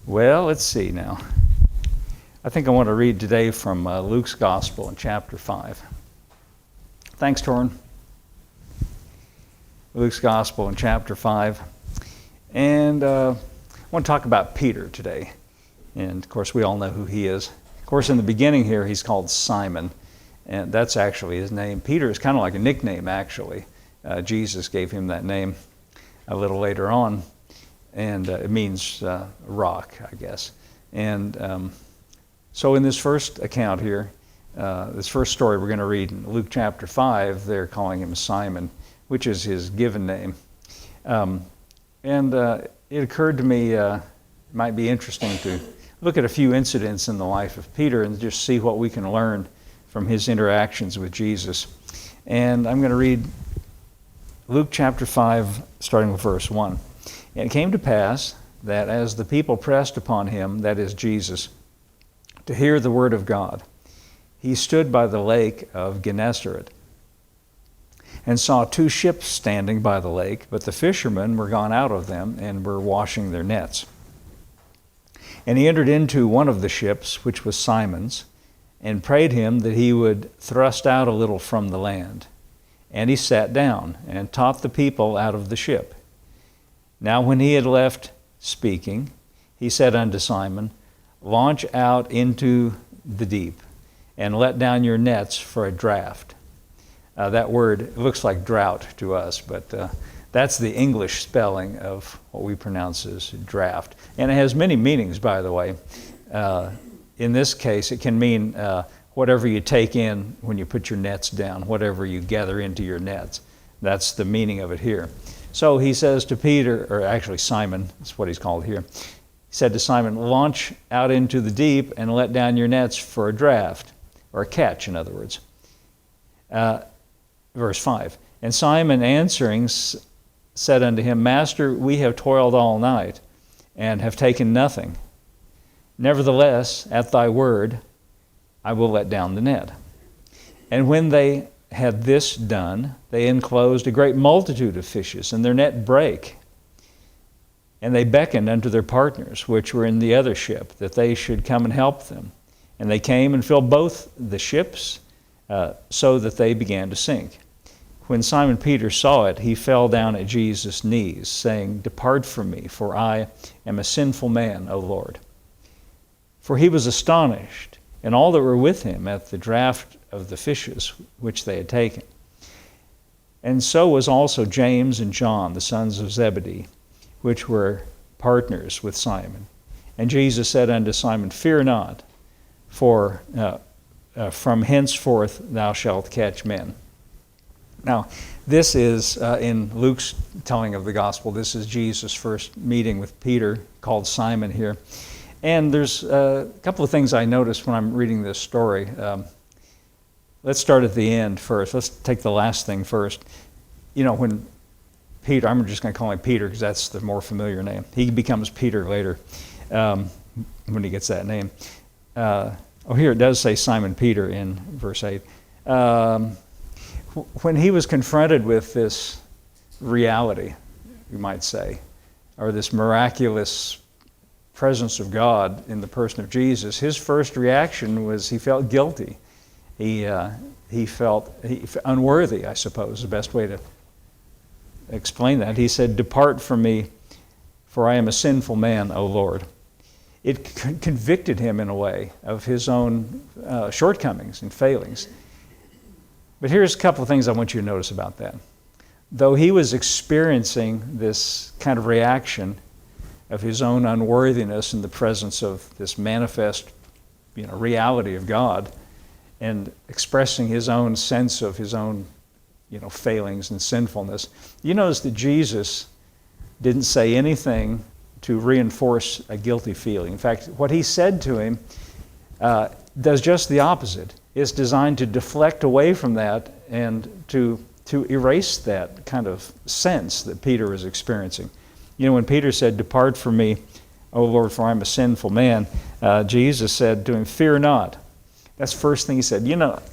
Well, let's see now. I think I want to read today from Luke's Gospel in chapter 5. Thanks, Torrin. Luke's Gospel in chapter 5. And I want to talk about Peter today. And, of course, we all know who he is. Of course, in the beginning here, he's called Simon. And that's actually his name. Peter is kind of like a nickname, actually. Jesus gave him that name a little later on. And it means rock, I guess. And so in this first account here, this first story we're going to read in Luke chapter 5, they're calling him Simon, which is his given name. It occurred to me it might be interesting to look at a few incidents in the life of Peter and just see what we can learn from his interactions with Jesus. And I'm going to read Luke chapter 5, starting with verse 1. And it came to pass that as the people pressed upon him, that is Jesus, to hear the word of God, he stood by the lake of Gennesaret and saw two ships standing by the lake, but the fishermen were gone out of them and were washing their nets. And he entered into one of the ships, which was Simon's, and prayed him that he would thrust out a little from the land. And he sat down and taught the people out of the ship. Now when he had left speaking, he said unto Simon, Launch out into the deep, and let down your nets for a draught. That word looks like drought to us, but that's the English spelling of what we pronounce as draft. And it has many meanings, by the way. In this case, it can mean whatever you take in when you put your nets down, whatever you gather into your nets. That's the meaning of it here. So he says to Peter, or actually Simon, that's what he's called here. He said to Simon, Launch out into the deep and let down your nets for a draught, or a catch, in other words. Verse 5, And Simon answering said unto him, Master, we have toiled all night, and have taken nothing. Nevertheless, at thy word, I will let down the net. And when they had this done, they enclosed a great multitude of fishes, and their net brake. And they beckoned unto their partners, which were in the other ship, that they should come and help them. And they came and filled both the ships, so that they began to sink. When Simon Peter saw it, he fell down at Jesus' knees, saying, Depart from me, for I am a sinful man, O Lord. For he was astonished, and all that were with him, at the draught of the fishes which they had taken. And so was also James and John, the sons of Zebedee, which were partners with Simon. And Jesus said unto Simon, Fear not, for from henceforth thou shalt catch men. Now, this is, in Luke's telling of the gospel, this is Jesus' first meeting with Peter, called Simon here. And there's a couple of things I noticed when I'm reading this story. Let's start at the end first. Let's take the last thing first. You know, when Peter, I'm just going to call him Peter because that's the more familiar name. He becomes Peter later when he gets that name. Here it does say Simon Peter in verse 8. When he was confronted with this reality, you might say, or this miraculous presence of God in the person of Jesus, his first reaction was he felt guilty. He felt unworthy, I suppose, the best way to explain that. He said, Depart from me, for I am a sinful man, O Lord. It convicted him in a way of his own shortcomings and failings. But here's a couple of things I want you to notice about that. Though he was experiencing this kind of reaction of his own unworthiness in the presence of this manifest, reality of God, and expressing his own sense of his own, failings and sinfulness, you notice that Jesus didn't say anything to reinforce a guilty feeling. In fact, what he said to him does just the opposite. It's designed to deflect away from that and to erase that kind of sense that Peter was experiencing. When Peter said, Depart from me, O Lord, for I'm a sinful man, Jesus said to him, Fear not. That's the first thing he said.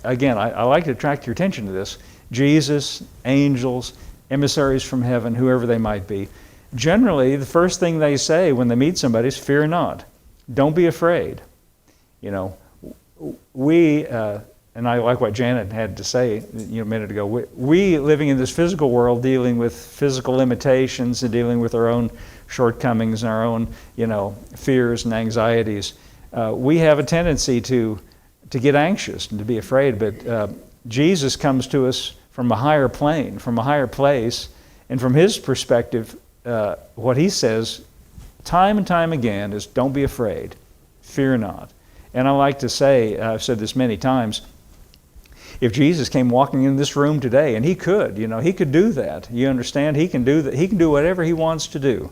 Again, I like to attract your attention to this. Jesus, angels, emissaries from heaven, whoever they might be, generally the first thing they say when they meet somebody is, fear not. Don't be afraid. You know, we, and I like what Janet had to say a minute ago, we living in this physical world, dealing with physical limitations and dealing with our own shortcomings and our own, fears and anxieties, we have a tendency to get anxious and to be afraid. But Jesus comes to us from a higher plane, from a higher place, and from his perspective, what he says time and time again is, don't be afraid, fear not. And I like to say, I've said this many times, if Jesus came walking in this room today, and he could, he could do that. You understand? He can do that. He can do whatever he wants to do.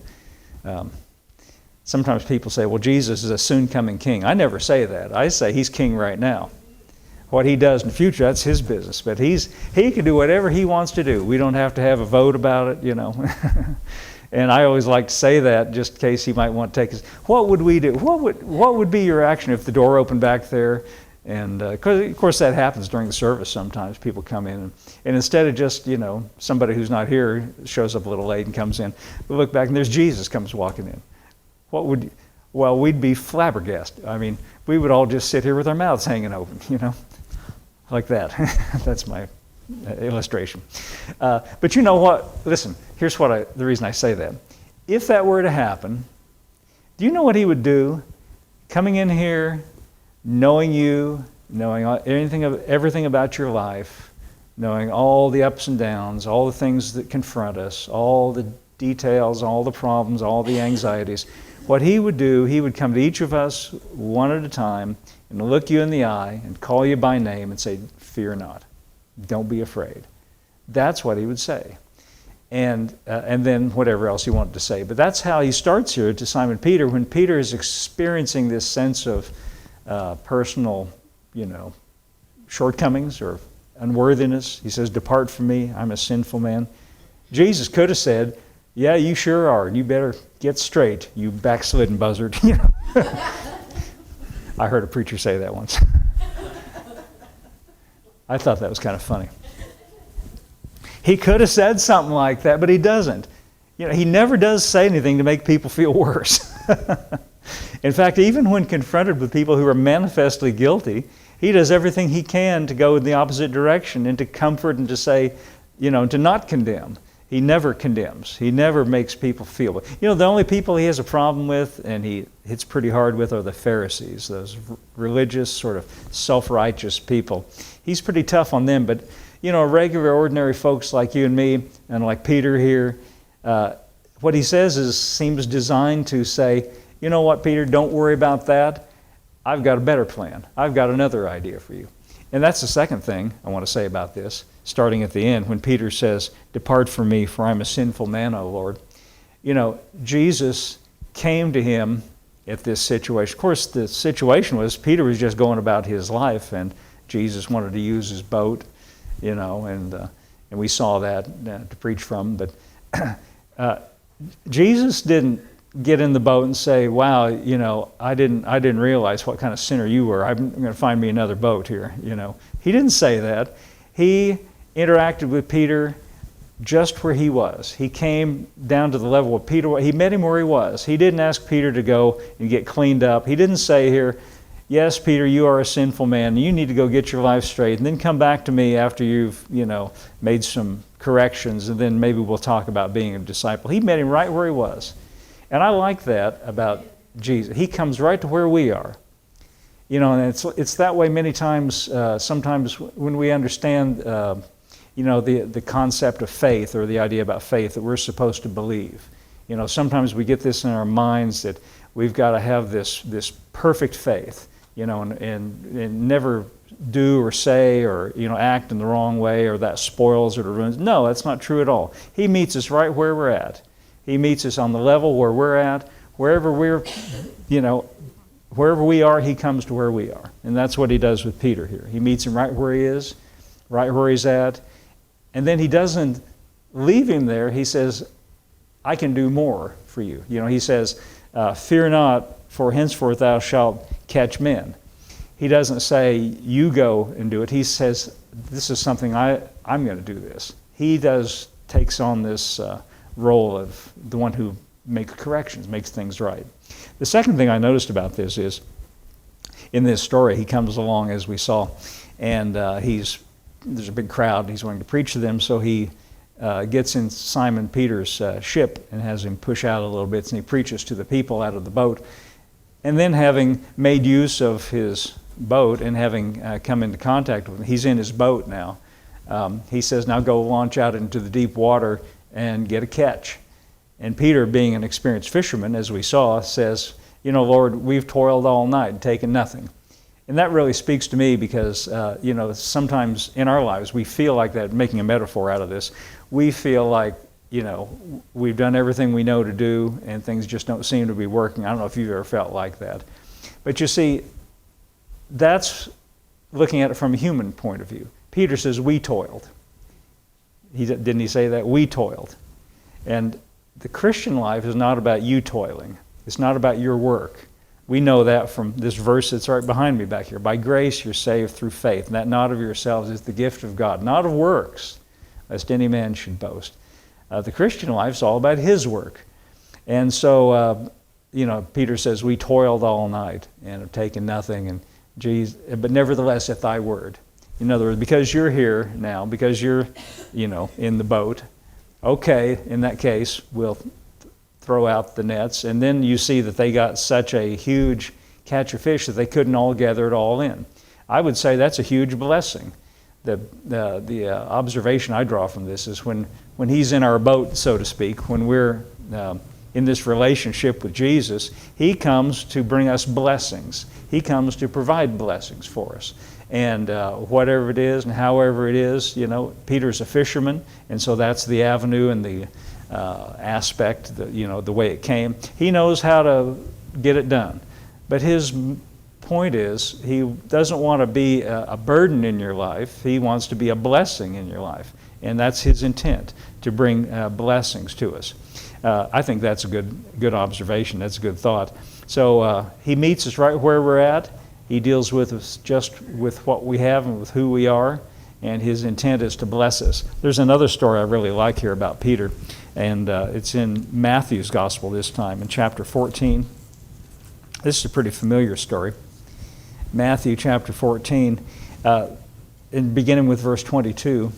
Sometimes people say, well, Jesus is a soon-coming king. I never say that. I say he's king right now. What he does in the future, that's his business. But he can do whatever he wants to do. We don't have to have a vote about it, And I always like to say that just in case he might want to take us. What would we do? What would be your action if the door opened back there? And of course that happens during the service sometimes. People come in and instead of just, somebody who's not here shows up a little late and comes in, we look back and there's Jesus comes walking in. Well, we'd be flabbergasted. I mean, we would all just sit here with our mouths hanging open, like that. That's my illustration. But you know what? Listen, here's the reason I say that. If that were to happen, do you know what he would do? Coming in here, knowing you, knowing everything about your life, knowing all the ups and downs, all the things that confront us, all the details, all the problems, all the anxieties. What he would do, he would come to each of us one at a time and look you in the eye and call you by name and say, fear not. Don't be afraid. That's what he would say. And then whatever else he wanted to say. But that's how he starts here to Simon Peter. When Peter is experiencing this sense of personal, shortcomings or unworthiness, he says, depart from me, I'm a sinful man. Jesus could have said, yeah, you sure are. You better get straight, you backslidden buzzard. I heard a preacher say that once. I thought that was kind of funny. He could have said something like that, but he doesn't. He never does say anything to make people feel worse. In fact, even when confronted with people who are manifestly guilty, he does everything he can to go in the opposite direction and to comfort and to say, to not condemn. He never condemns. He never makes people feel. The only people he has a problem with and he hits pretty hard with are the Pharisees, those religious, sort of self-righteous people. He's pretty tough on them, but regular, ordinary folks like you and me and like Peter here, what he says seems designed to say, you know what, Peter, don't worry about that. I've got a better plan. I've got another idea for you. And that's the second thing I want to say about this, starting at the end, when Peter says, depart from me, for I'm a sinful man, O Lord. Jesus came to him at this situation. Of course, the situation was Peter was just going about his life, and Jesus wanted to use his boat, and we saw that to preach from. But Jesus didn't get in the boat and say, wow, I didn't realize what kind of sinner you were. I'm going to find me another boat here. He didn't say that. He interacted with Peter just where he was. He came down to the level of Peter. He met him where he was. He didn't ask Peter to go and get cleaned up. He didn't say here, yes, Peter, you are a sinful man. You need to go get your life straight and then come back to me after you've, made some corrections, and then maybe we'll talk about being a disciple. He met him right where he was. And I like that about Jesus. He comes right to where we are. And it's that way many times, sometimes when we understand, the concept of faith or the idea about faith that we're supposed to believe. Sometimes we get this in our minds that we've got to have this perfect faith, and never do or say or, act in the wrong way, or that spoils it or ruins. No, that's not true at all. He meets us right where we're at. He meets us on the level where we're at. Wherever we are, he comes to where we are. And that's what he does with Peter here. He meets him right where he is, right where he's at. And then he doesn't leave him there. He says, I can do more for you. He says, fear not, for henceforth thou shalt catch men. He doesn't say, you go and do it. He says, this is something I'm going to do this. He takes on this role of the one who makes corrections, makes things right. The second thing I noticed about this is, in this story, he comes along, as we saw, and there's a big crowd. He's wanting to preach to them, so he gets in Simon Peter's ship and has him push out a little bit, and he preaches to the people out of the boat. And then, having made use of his boat and having come into contact with him, he's in his boat now. He says, now go launch out into the deep water and get a catch. And Peter, being an experienced fisherman, as we saw, says, Lord, we've toiled all night and taken nothing. And that really speaks to me because, sometimes in our lives we feel like that, making a metaphor out of this, we feel like, we've done everything we know to do and things just don't seem to be working. I don't know if you've ever felt like that. But you see, that's looking at it from a human point of view. Peter says, we toiled. Didn't he say that? We toiled. And the Christian life is not about you toiling. It's not about your work. We know that from this verse that's right behind me back here. By grace you're saved through faith, and that not of yourselves is the gift of God, not of works, lest any man should boast. The Christian life is all about his work. And so, Peter says, we toiled all night and have taken nothing, but nevertheless at thy word. In other words, because you're here now, because you're, in the boat, okay, in that case, we'll throw out the nets. And then you see that they got such a huge catch of fish that they couldn't all gather it all in. I would say that's a huge blessing. The observation I draw from this is when he's in our boat, so to speak, when we're in this relationship with Jesus, he comes to bring us blessings. He comes to provide blessings for us. And whatever it is and however it is, Peter's a fisherman, and so that's the avenue and the aspect, the way it came. He knows how to get it done. But his point is, he doesn't want to be a burden in your life. He wants to be a blessing in your life. And that's his intent, to bring blessings to us. I think that's a good observation. That's a good thought. So he meets us right where we're at. He deals with us just with what we have and with who we are, and his intent is to bless us. There's another story I really like here about Peter, and it's in Matthew's Gospel this time, in chapter 14. This is a pretty familiar story. Matthew chapter 14, and beginning with verse 22.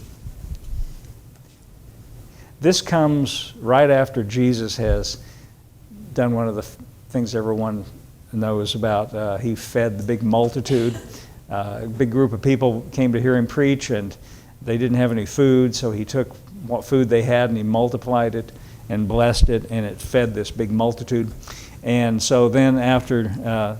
This comes right after Jesus has done one of the things everyone knows about. He fed the big multitude. A big group of people came to hear him preach, and they didn't have any food, so he took what food they had and he multiplied it and blessed it, and it fed this big multitude. And so then after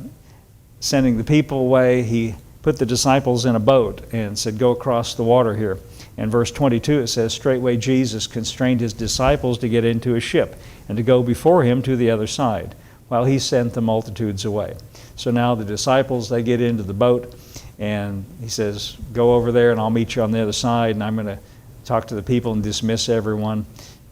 sending the people away, he put the disciples in a boat and said, go across the water here. In verse 22 it says, straightway Jesus constrained his disciples to get into a ship and to go before him to the other side, while he sent the multitudes away. So now the disciples, they get into the boat, and he says, go over there and I'll meet you on the other side, and I'm going to talk to the people and dismiss everyone.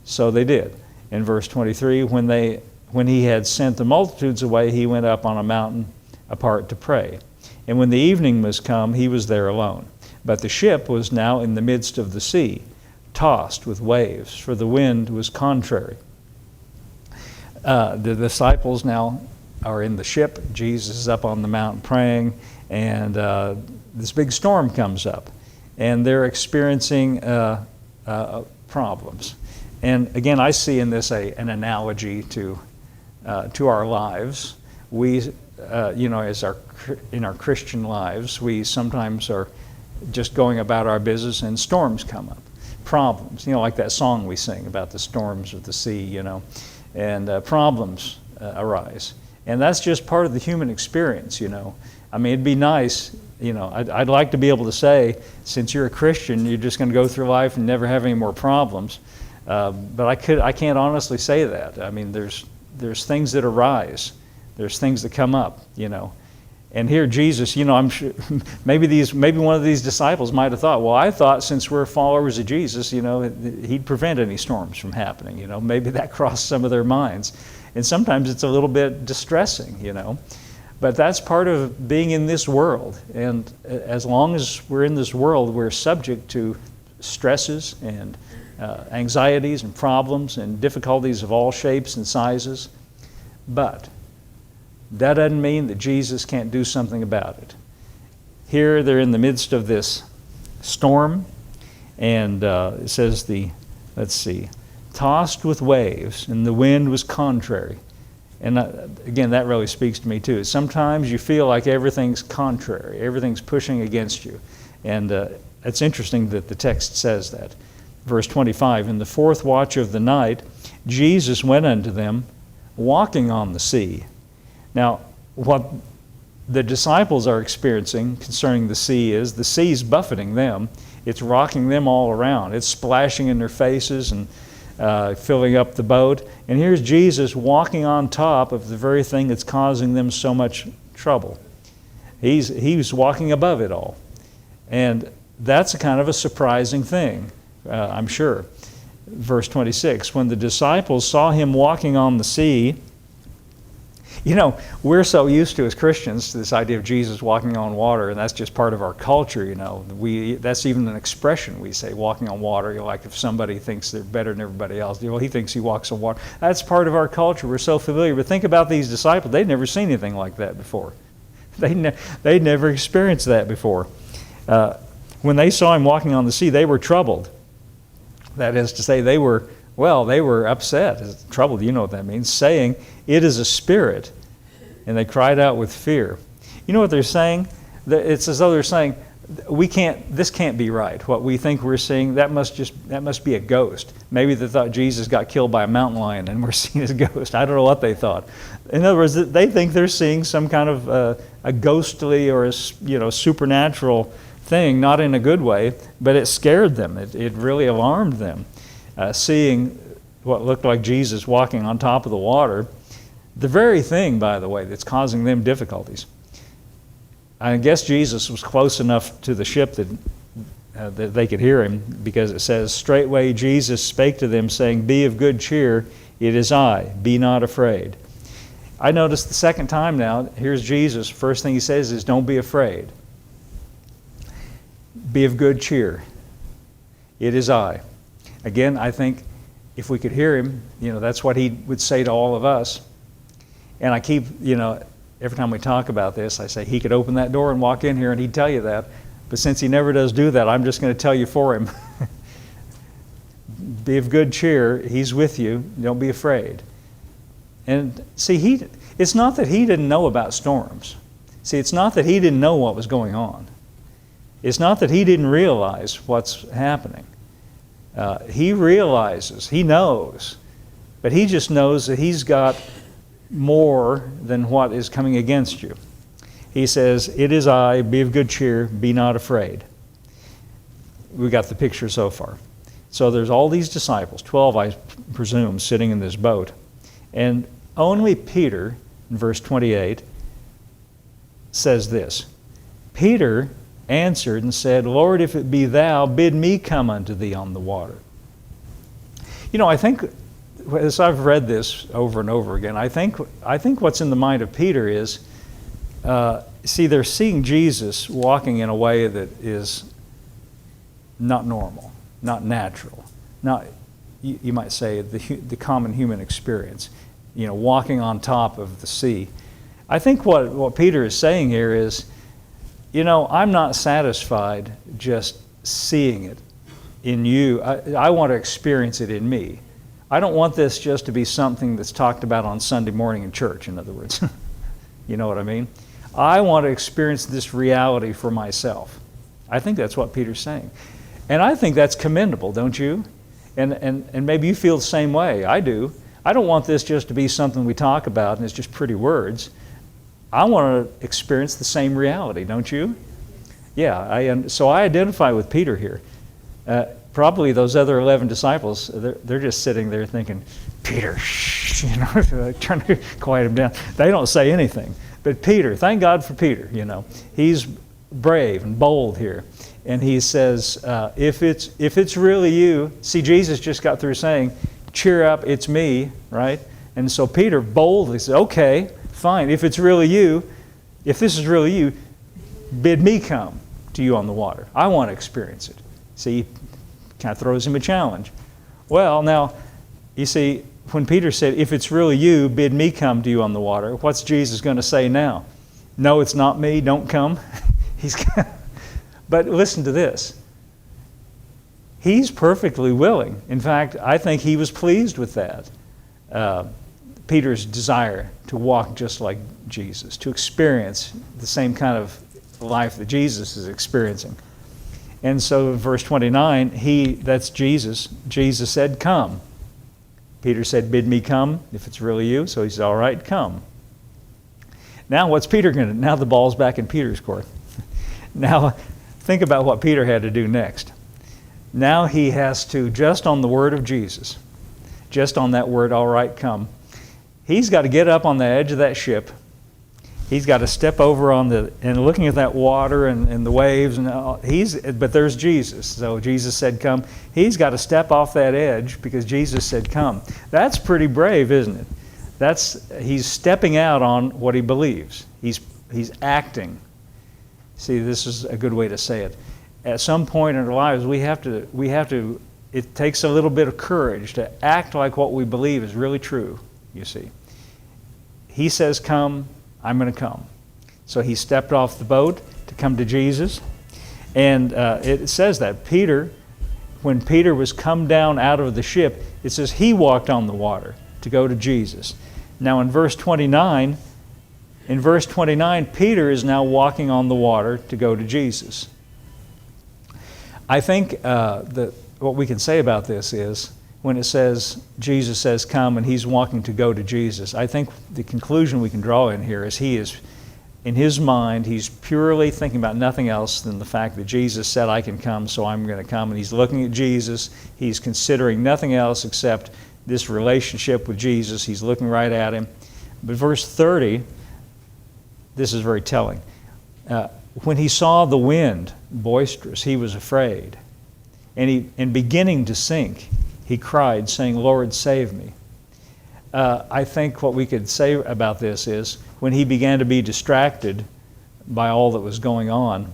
So they did. In verse 23, when he had sent the multitudes away, he went up on a mountain apart to pray. And when the evening was come, he was there alone. But the ship was now in the midst of the sea, tossed with waves, for the wind was contrary. The disciples now are in the ship. Jesus is up on the mountain praying, and this big storm comes up, and they're experiencing problems. And again, I see in this an analogy to our lives. We, in our Christian lives, we sometimes are just going about our business, and storms come up, problems. Like that song we sing about the storms of the sea. And problems arise. And that's just part of the human experience, I mean, it'd be nice, I'd like to be able to say, since you're a Christian, you're just going to go through life and never have any more problems. But I can't honestly say that. I mean, there's things that arise. There's things that come up, And here Jesus, I'm sure maybe one of these disciples might have thought, well, I thought since we're followers of Jesus, he'd prevent any storms from happening. Maybe that crossed some of their minds. And sometimes it's a little bit distressing, But that's part of being in this world. And as long as we're in this world, we're subject to stresses and anxieties and problems and difficulties of all shapes and sizes. But that doesn't mean that Jesus can't do something about it. Here they're in the midst of this storm, and it says tossed with waves, and the wind was contrary. And again, that really speaks to me too. Sometimes you feel like everything's contrary, everything's pushing against you. And it's interesting that the text says that. Verse 25, in the fourth watch of the night, Jesus went unto them, walking on the sea. Now, what the disciples are experiencing concerning the sea is the sea's buffeting them. It's rocking them all around. It's splashing in their faces and filling up the boat. And here's Jesus walking on top of the very thing that's causing them so much trouble. He's walking above it all. And that's a kind of a surprising thing, I'm sure. Verse 26, when the disciples saw him walking on the sea, you know, we're so used to as Christians to this idea of Jesus walking on water, and that's just part of our culture, you know. That's even an expression we say, walking on water. You know, like if somebody thinks they're better than everybody else, well, he thinks he walks on water. That's part of our culture. We're so familiar. But think about these disciples. They'd never seen anything like that before. They'd never experienced that before. When they saw him walking on the sea, they were troubled. That is to say, they were upset. Troubled, you know what that means, saying, it is a spirit. And they cried out with fear. You know what they're saying? It's as though they're saying, this can't be right. What we think we're seeing, that must be a ghost. Maybe they thought Jesus got killed by a mountain lion and we're seeing his ghost. I don't know what they thought. In other words, they think they're seeing some kind of a ghostly or supernatural thing, not in a good way, but it scared them. It really alarmed them. Seeing what looked like Jesus walking on top of the water, the very thing, by the way, that's causing them difficulties. I guess Jesus was close enough to the ship that they could hear him, because it says, straightway Jesus spake to them, saying, be of good cheer, it is I, be not afraid. I noticed the second time now, here's Jesus, first thing he says is, don't be afraid. Be of good cheer, it is I. Again, I think if we could hear him, that's what he would say to all of us. And I keep, every time we talk about this, I say he could open that door and walk in here and he'd tell you that. But since he never does do that, I'm just going to tell you for him. Be of good cheer, he's with you, don't be afraid. And see, it's not that he didn't know about storms. See, it's not that he didn't know what was going on. It's not that he didn't realize what's happening. He realizes, he knows, but he just knows that he's got more than what is coming against you. He says, it is I, be of good cheer, be not afraid. We got the picture so far. So there's all these disciples, 12 I presume, sitting in this boat. And only Peter, in verse 28, says this, Peter answered and said, Lord, if it be thou, bid me come unto thee on the water. I think, as I've read this over and over again, I think what's in the mind of Peter is, they're seeing Jesus walking in a way that is not normal, not natural, not, you might say, the common human experience, walking on top of the sea. I think what Peter is saying here is, I'm not satisfied just seeing it in you. I want to experience it in me. I don't want this just to be something that's talked about on Sunday morning in church, in other words. You know what I mean? I want to experience this reality for myself. I think that's what Peter's saying. And I think that's commendable, don't you? And maybe you feel the same way. I do. I don't want this just to be something we talk about and it's just pretty words. I want to experience the same reality, don't you? Yeah, so I identify with Peter here. Probably those other 11 disciples, they're just sitting there thinking, Peter, shh, trying to quiet him down. They don't say anything. But Peter, thank God for Peter, he's brave and bold here. And he says, if it's really you, see, Jesus just got through saying, cheer up, it's me, right? And so Peter boldly said, okay, fine, if it's really you, if this is really you, bid me come to you on the water. I want to experience it. See, kind of throws him a challenge. Well, now, you see, when Peter said, if it's really you, bid me come to you on the water, what's Jesus going to say now? No, it's not me, don't come. But listen to this. He's perfectly willing. In fact, I think he was pleased with that. Peter's desire to walk just like Jesus, to experience the same kind of life that Jesus is experiencing. And so in verse 29, that's Jesus. Jesus said, come. Peter said, bid me come, if it's really you. So he said, all right, come. Now what's Peter going to do? Now the ball's back in Peter's court. Now think about what Peter had to do next. Now he has to, just on the word of Jesus, just on that word, all right, come, he's got to get up on the edge of that ship. He's got to step over and looking at that water and the waves, but there's Jesus. So Jesus said, come. He's got to step off that edge because Jesus said, come. That's pretty brave, isn't it? He's stepping out on what he believes. He's acting. See, this is a good way to say it. At some point in our lives, we have to, it takes a little bit of courage to act like what we believe is really true, you see. He says, come. I'm going to come. So he stepped off the boat to come to Jesus. And it says that when Peter was come down out of the ship, it says he walked on the water to go to Jesus. Now in verse 29, Peter is now walking on the water to go to Jesus. I think that what we can say about this is, when it says, Jesus says, come, and he's walking to go to Jesus, I think the conclusion we can draw in here is in his mind, he's purely thinking about nothing else than the fact that Jesus said, I can come, so I'm going to come. And he's looking at Jesus. He's considering nothing else except this relationship with Jesus. He's looking right at him. But verse 30, this is very telling. When he saw the wind boisterous, he was afraid. And beginning to sink, he cried, saying, Lord, save me. I think what we could say about this is when he began to be distracted by all that was going on,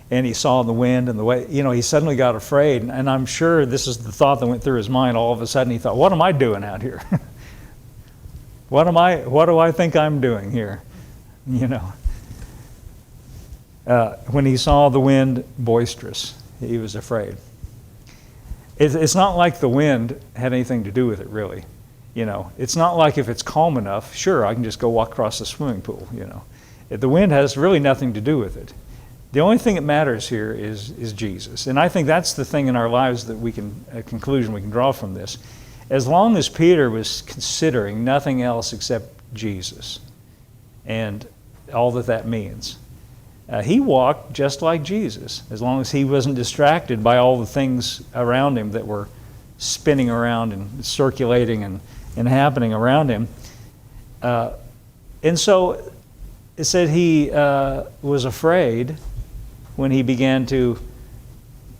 and he saw the wind and the way, he suddenly got afraid. And I'm sure this is the thought that went through his mind. All of a sudden he thought, what am I doing out here? What do I think I'm doing here? When he saw the wind boisterous, he was afraid. It's not like the wind had anything to do with it, really. It's not like if it's calm enough, sure, I can just go walk across the swimming pool, The wind has really nothing to do with it. The only thing that matters here is Jesus. And I think that's the thing in our lives that a conclusion we can draw from this. As long as Peter was considering nothing else except Jesus and all that means, he walked just like Jesus, as long as he wasn't distracted by all the things around him that were spinning around and circulating and happening around him. And so it said he was afraid when he began to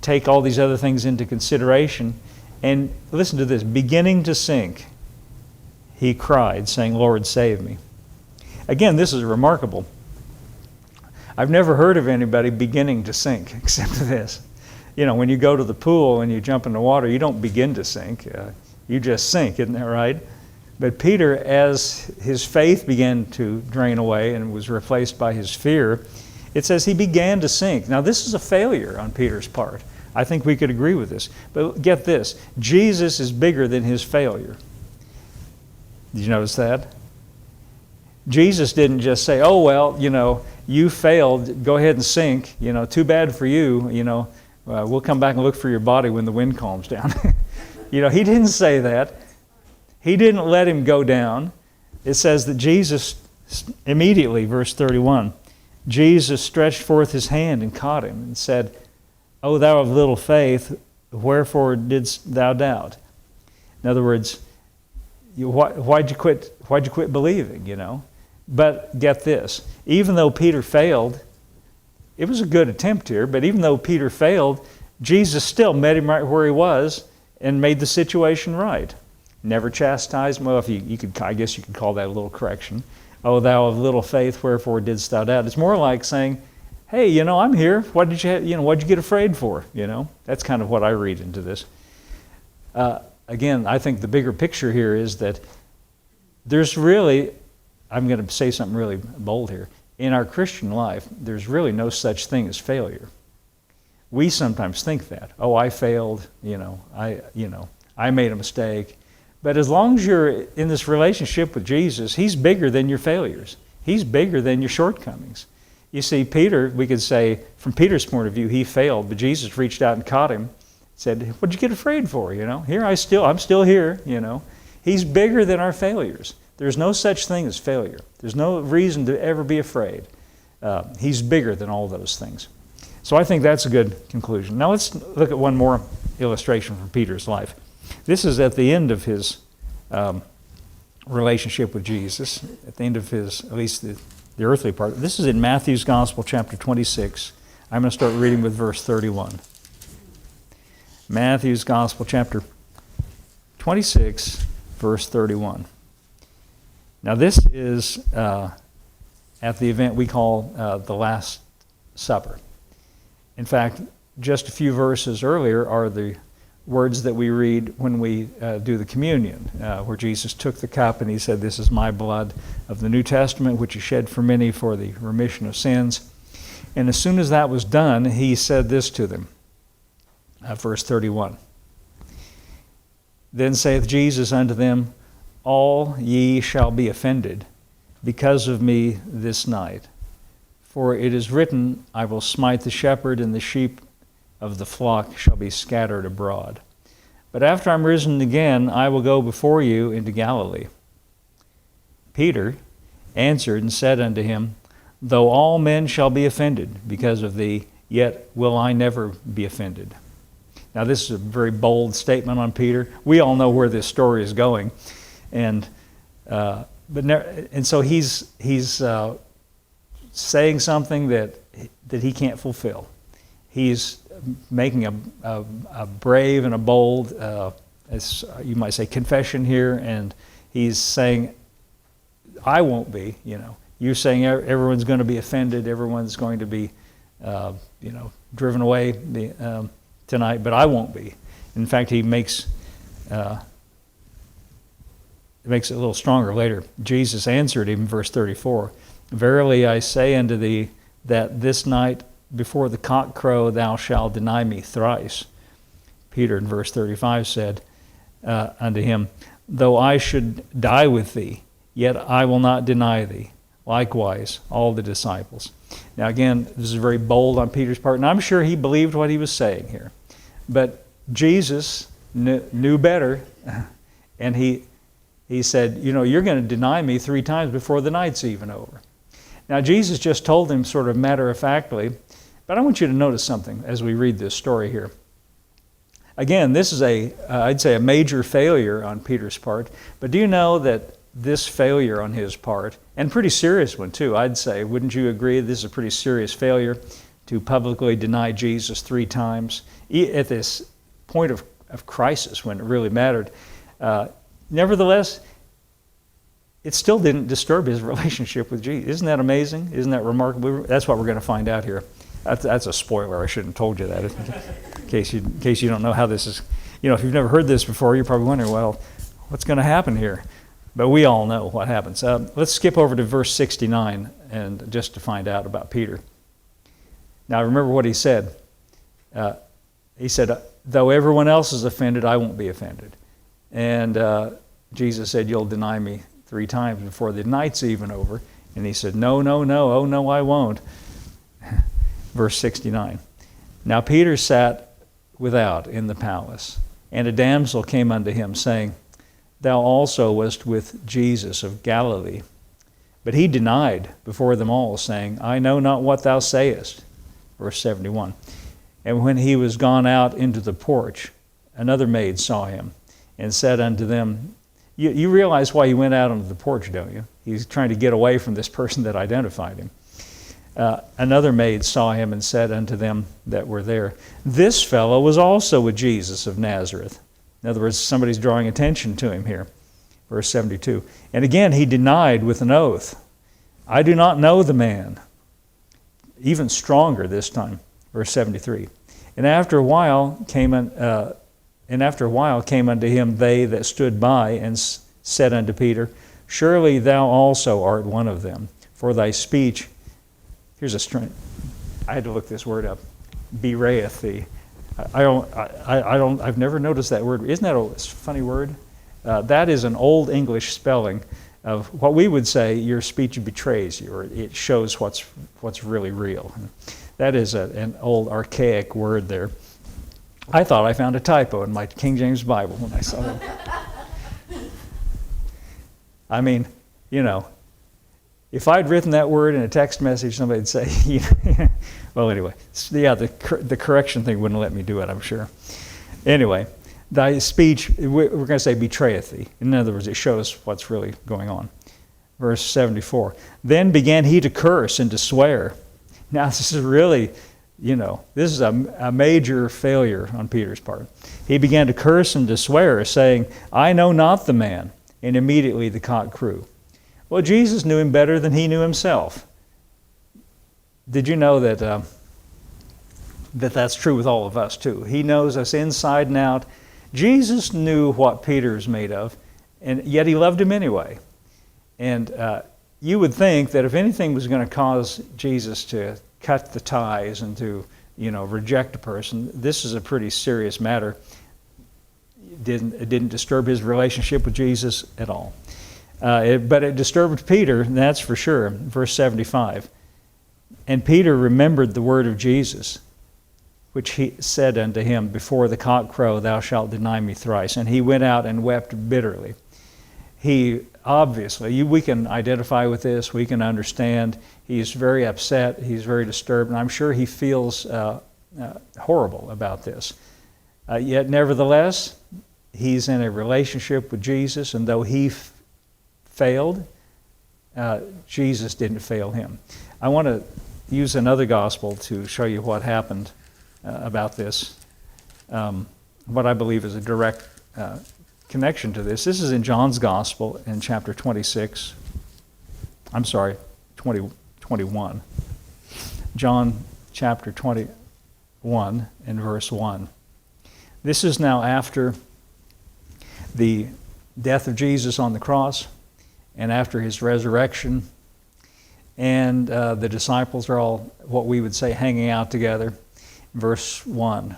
take all these other things into consideration. And listen to this, beginning to sink, he cried, saying, Lord, save me. Again, this is remarkable. I've never heard of anybody beginning to sink except this. When you go to the pool and you jump in the water, you don't begin to sink. You just sink, isn't that right? But Peter, as his faith began to drain away and was replaced by his fear, it says he began to sink. Now, this is a failure on Peter's part. I think we could agree with this. But get this, Jesus is bigger than his failure. Did you notice that? Jesus didn't just say, oh, well, you failed, go ahead and sink, too bad for you, we'll come back and look for your body when the wind calms down. He didn't say that. He didn't let him go down. It says that Jesus immediately, verse 31, Jesus stretched forth his hand and caught him and said, O thou of little faith, wherefore didst thou doubt? In other words, why'd you quit believing, But get this, even though Peter failed, it was a good attempt here, but even though Peter failed, Jesus still met him right where he was and made the situation right. Never chastised him. Well, I guess you could call that a little correction. O thou of little faith, wherefore didst thou doubt? It's more like saying, hey, I'm here. What'd you get afraid for? That's kind of what I read into this. Again, I think the bigger picture here is that there's really, I'm going to say something really bold here. In our Christian life, there's really no such thing as failure. We sometimes think that. Oh, I failed, I made a mistake. But as long as you're in this relationship with Jesus, He's bigger than your failures. He's bigger than your shortcomings. You see, Peter, we could say, from Peter's point of view, he failed, but Jesus reached out and caught him, said, what'd you get afraid for, Here I'm still here, He's bigger than our failures. There's no such thing as failure. There's no reason to ever be afraid. He's bigger than all those things. So I think that's a good conclusion. Now let's look at one more illustration from Peter's life. This is at the end of his relationship with Jesus, at the end of his, at least the earthly part. This is in Matthew's Gospel, chapter 26. I'm going to start reading with verse 31. Matthew's Gospel, chapter 26, verse 31. Now this is at the event we call the Last Supper. In fact, just a few verses earlier are the words that we read when we do the communion, where Jesus took the cup and He said, this is my blood of the New Testament, which is shed for many for the remission of sins. And as soon as that was done, He said this to them, verse 31. Then saith Jesus unto them, all ye shall be offended because of me this night. For it is written, I will smite the shepherd, and the sheep of the flock shall be scattered abroad. But after I'm risen again, I will go before you into Galilee. Peter answered and said unto him, though all men shall be offended because of thee, yet will I never be offended. Now this is a very bold statement on Peter. We all know where this story is going. And so he's saying something that he can't fulfill. He's making a brave and a bold, as you might say, confession here, and he's saying, I won't be, You're saying everyone's going to be offended, everyone's going to be, driven away tonight, but I won't be. In fact, he makes it makes it a little stronger later. Jesus answered him, verse 34, verily I say unto thee, that this night before the cock crow thou shalt deny me thrice. Peter in verse 35 said unto him, though I should die with thee, yet I will not deny thee. Likewise, all the disciples. Now again, this is very bold on Peter's part, and I'm sure he believed what he was saying here. But Jesus knew better, and he said, you're going to deny me 3 times before the night's even over. Now Jesus just told him sort of matter-of-factly, but I want you to notice something as we read this story here. Again, this is I'd say a major failure on Peter's part, but do you know that this failure on his part, and pretty serious one too, I'd say, wouldn't you agree this is a pretty serious failure to publicly deny Jesus 3 times at this point of crisis when it really mattered? Nevertheless, it still didn't disturb his relationship with Jesus. Isn't that amazing? Isn't that remarkable? That's what we're going to find out here. That's a spoiler. I shouldn't have told you that in case you don't know how this is. If you've never heard this before, you're probably wondering, well, what's going to happen here? But we all know what happens. Let's skip over to verse 69 and just to find out about Peter. Now remember what he said. He said, though everyone else is offended, I won't be offended. And Jesus said, you'll deny me 3 times before the night's even over. And he said, no, oh no, I won't. Verse 69. Now Peter sat without in the palace, and a damsel came unto him, saying, thou also wast with Jesus of Galilee. But he denied before them all, saying, I know not what thou sayest. Verse 71. And when he was gone out into the porch, another maid saw him, and said unto them, you realize why he went out onto the porch, don't you? He's trying to get away from this person that identified him. Another maid saw him and said unto them that were there, this fellow was also with Jesus of Nazareth. In other words, somebody's drawing attention to him here. Verse 72. And again he denied with an oath, I do not know the man. Even stronger this time. Verse 73. And after a while came And after a while came unto him they that stood by, and said unto Peter, Surely thou also art one of them, for thy speech, here's a string, I had to look this word up, bewrayeth thee. I've never noticed that word. Isn't that a funny word? That is an old English spelling of what we would say your speech betrays you, or it shows what's really real. That is an old archaic word there. I thought I found a typo in my King James Bible when I saw it. I mean, if I'd written that word in a text message, somebody'd say, well, anyway, yeah, the correction thing wouldn't let me do it, I'm sure. Anyway, thy speech, we're going to say betrayeth thee. In other words, it shows what's really going on. Verse 74, Then began he to curse and to swear. Now, this is really, this is a major failure on Peter's part. He began to curse and to swear, saying, I know not the man. And immediately the cock crew. Well, Jesus knew him better than he knew himself. Did you know that that's true with all of us too? He knows us inside and out. Jesus knew what Peter's made of, and yet he loved him anyway. And you would think that if anything was going to cause Jesus to cut the ties and to, reject a person, this is a pretty serious matter. It didn't disturb his relationship with Jesus at all. But it disturbed Peter, and that's for sure. Verse 75. And Peter remembered the word of Jesus, which he said unto him, Before the cock crow, thou shalt deny me thrice. And he went out and wept bitterly. He obviously, we can identify with this, we can understand. He's very upset, he's very disturbed, and I'm sure he feels horrible about this. Yet nevertheless, he's in a relationship with Jesus, and though he failed, Jesus didn't fail him. I want to use another gospel to show you what happened about this, what I believe is a direct connection to this. This is in John's gospel in chapter 21. John chapter 21 and verse 1. This is now after the death of Jesus on the cross and after his resurrection, and the disciples are all, what we would say, hanging out together. Verse 1,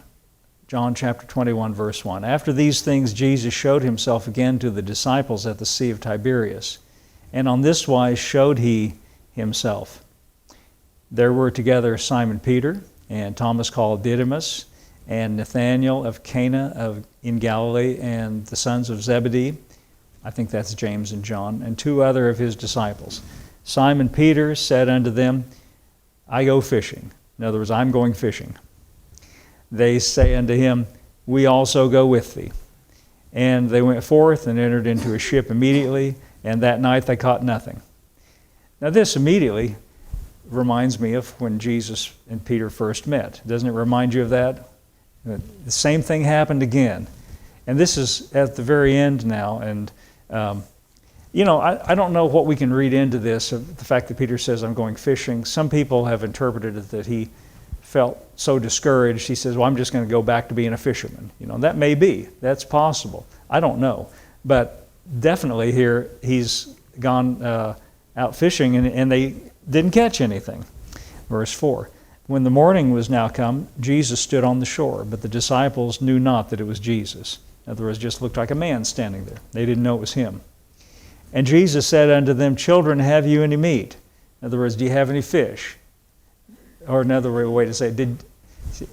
John chapter 21, verse 1. After these things Jesus showed himself again to the disciples at the Sea of Tiberias, and on this wise showed he himself. There were together Simon Peter, and Thomas called Didymus, and Nathanael of Cana in Galilee, and the sons of Zebedee, I think that's James and John, and two other of his disciples. Simon Peter said unto them, I go fishing. In other words, I'm going fishing. They say unto him, We also go with thee. And they went forth and entered into a ship immediately, and that night they caught nothing. Now this immediately reminds me of when Jesus and Peter first met. Doesn't it remind you of that? The same thing happened again. And this is at the very end now. And, I don't know what we can read into this, of the fact that Peter says, I'm going fishing. Some people have interpreted it that he felt so discouraged, he says, well, I'm just going to go back to being a fisherman. That may be. That's possible. I don't know. But definitely here, he's gone out fishing, and they didn't catch anything. Verse 4. When the morning was now come, Jesus stood on the shore, but the disciples knew not that it was Jesus. In other words, it just looked like a man standing there. They didn't know it was him. And Jesus said unto them, Children, have you any meat? In other words, do you have any fish? Or another way to say it,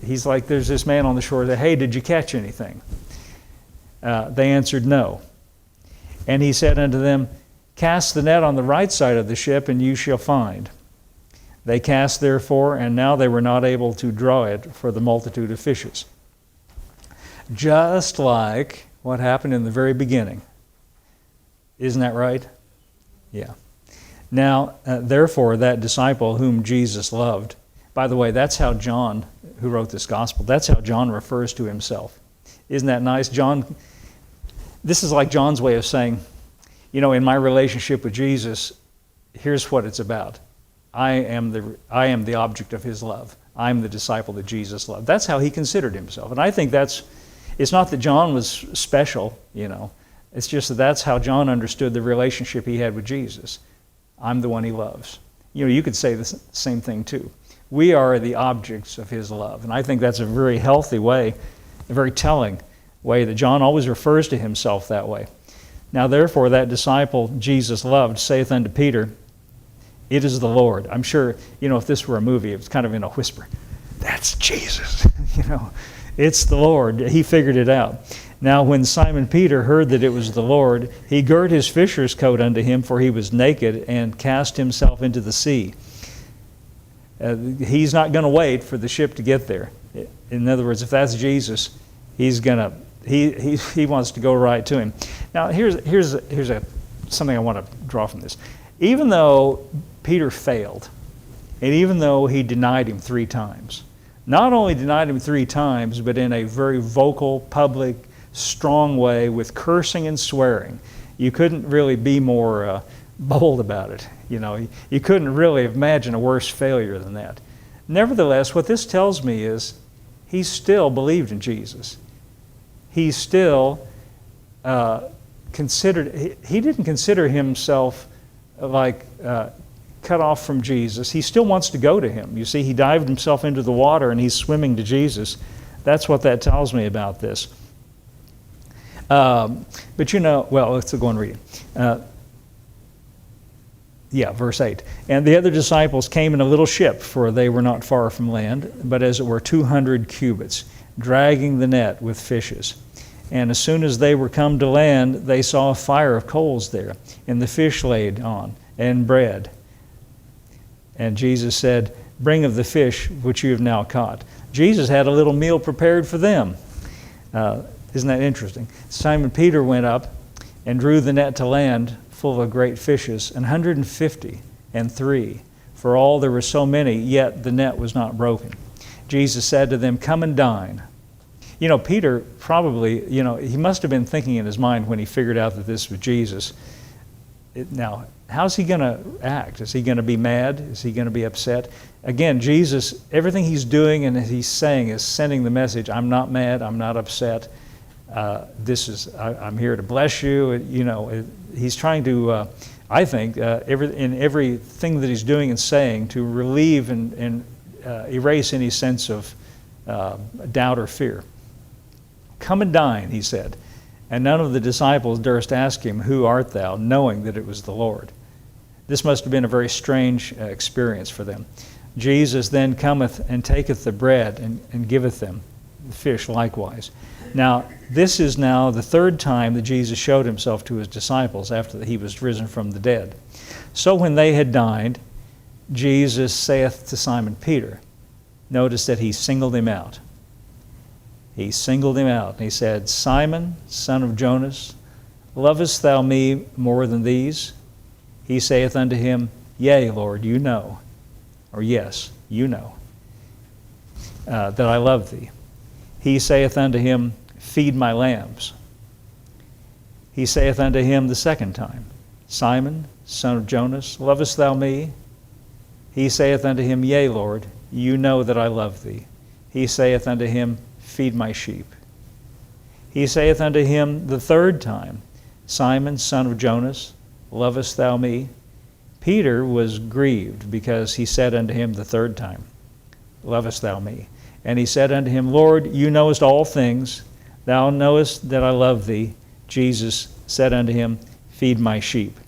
he's like, there's this man on the shore that, hey, did you catch anything? They answered, no. And he said unto them, Cast the net on the right side of the ship, and you shall find. They cast therefore, and now they were not able to draw it for the multitude of fishes. Just like what happened in the very beginning. Isn't that right? Yeah. Now, therefore, that disciple whom Jesus loved, by the way, that's how John, who wrote this gospel, that's how John refers to himself. Isn't that nice? This is like John's way of saying, in my relationship with Jesus, here's what it's about. I am the object of his love. I'm the disciple that Jesus loved. That's how he considered himself. And I think It's not that John was special, It's just that that's how John understood the relationship he had with Jesus. I'm the one he loves. You could say the same thing too. We are the objects of his love. And I think that's a very healthy way, a very telling way that John always refers to himself that way. Now therefore that disciple Jesus loved saith unto Peter, it is the Lord. I'm sure, if this were a movie, it's kind of in a whisper. That's Jesus. It's the Lord. He figured it out. Now when Simon Peter heard that it was the Lord, he girt his fisher's coat unto him, for he was naked, and cast himself into the sea. He's not going to wait for the ship to get there. In other words, if that's Jesus, he wants to go right to him. Now here's something I want to draw from this. Even though Peter failed, and even though he denied him 3 times, not only denied him 3 times, but in a very vocal, public, strong way with cursing and swearing. You couldn't really be more bold about it. You couldn't really imagine a worse failure than that. Nevertheless, what this tells me is he still believed in Jesus. He still he didn't consider himself like cut off from Jesus. He still wants to go to him. You see, he dived himself into the water and he's swimming to Jesus. That's what that tells me about this. But let's go and read it. Verse 8. And the other disciples came in a little ship, for they were not far from land, but as it were 200 cubits, dragging the net with fishes. And as soon as they were come to land, they saw a fire of coals there, and the fish laid on, and bread. And Jesus said, bring of the fish which you have now caught. Jesus had a little meal prepared for them. Isn't that interesting? Simon Peter went up and drew the net to land full of great fishes, 153. For all there were so many, yet the net was not broken. Jesus said to them, come and dine. Peter probably, he must have been thinking in his mind when he figured out that this was Jesus. Now, how's he going to act? Is he going to be mad? Is he going to be upset? Again, Jesus, everything he's doing and he's saying is sending the message, I'm not mad, I'm not upset. I'm here to bless you. He's trying to, I think, in everything that he's doing and saying, to relieve and erase any sense of doubt or fear. Come and dine, he said. And none of the disciples durst ask him, who art thou, knowing that it was the Lord. This must have been a very strange experience for them. Jesus then cometh and taketh the bread and giveth them the fish likewise. Now, this is now the 3rd time that Jesus showed himself to his disciples after he was risen from the dead. So when they had dined, Jesus saith to Simon Peter, notice that he singled him out. He singled him out. And he said, Simon, son of Jonas, lovest thou me more than these? He saith unto him, Yea, Lord, you know. Or yes, you know that I love thee. He saith unto him, Feed my lambs. He saith unto him the 2nd time, Simon, son of Jonas, lovest thou me? He saith unto him, Yea, Lord, you know that I love thee. He saith unto him, Feed my sheep. He saith unto him the 3rd time, Simon, son of Jonas, lovest thou me? Peter was grieved because he said unto him the 3rd time, Lovest thou me? And he said unto him, Lord, you knowest all things. Thou knowest that I love thee. Jesus said unto him, Feed my sheep.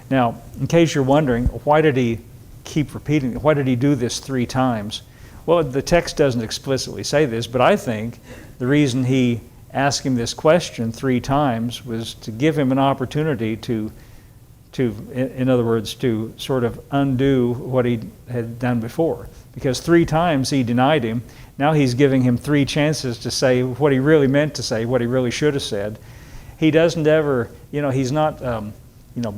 Now, in case you're wondering, why did he keep repeating it? Why did he do this 3 times? Well, the text doesn't explicitly say this, but I think the reason he asked him this question 3 times was to give him an opportunity to, in other words, to sort of undo what he had done before. Because 3 times he denied him. Now he's giving him 3 chances to say what he really meant to say, what he really should have said. He doesn't ever, he's not,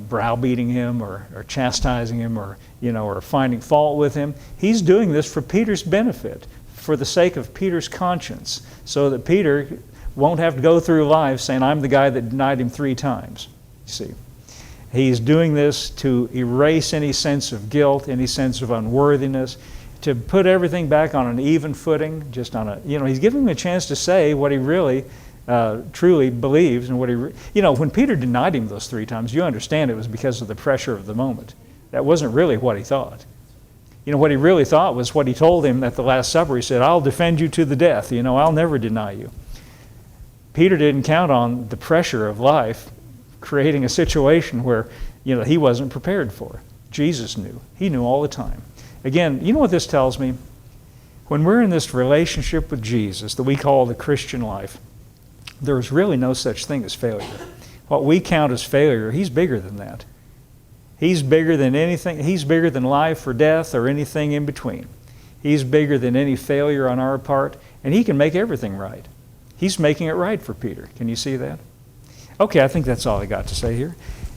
browbeating him or chastising him or finding fault with him. He's doing this for Peter's benefit, for the sake of Peter's conscience, so that Peter won't have to go through life saying, I'm the guy that denied him 3 times. You see, he's doing this to erase any sense of guilt, any sense of unworthiness, to put everything back on an even footing, just on he's giving him a chance to say what he really truly believes in what he, when Peter denied him those 3 times, you understand it was because of the pressure of the moment. That wasn't really what he thought. What he really thought was what he told him at the Last Supper. He said, I'll defend you to the death. I'll never deny you. Peter didn't count on the pressure of life creating a situation where, he wasn't prepared for. Jesus knew. He knew all the time. Again, you know what this tells me? When we're in this relationship with Jesus that we call the Christian life, there's really no such thing as failure. What we count as failure, he's bigger than that. He's bigger than anything. He's bigger than life or death or anything in between. He's bigger than any failure on our part, and he can make everything right. He's making it right for Peter. Can you see that? Okay, I think that's all I got to say here.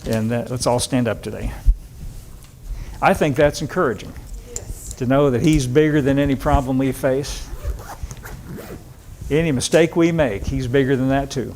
And let's all stand up today. I think that's encouraging, to know that he's bigger than any problem we face. Any mistake we make, he's bigger than that too.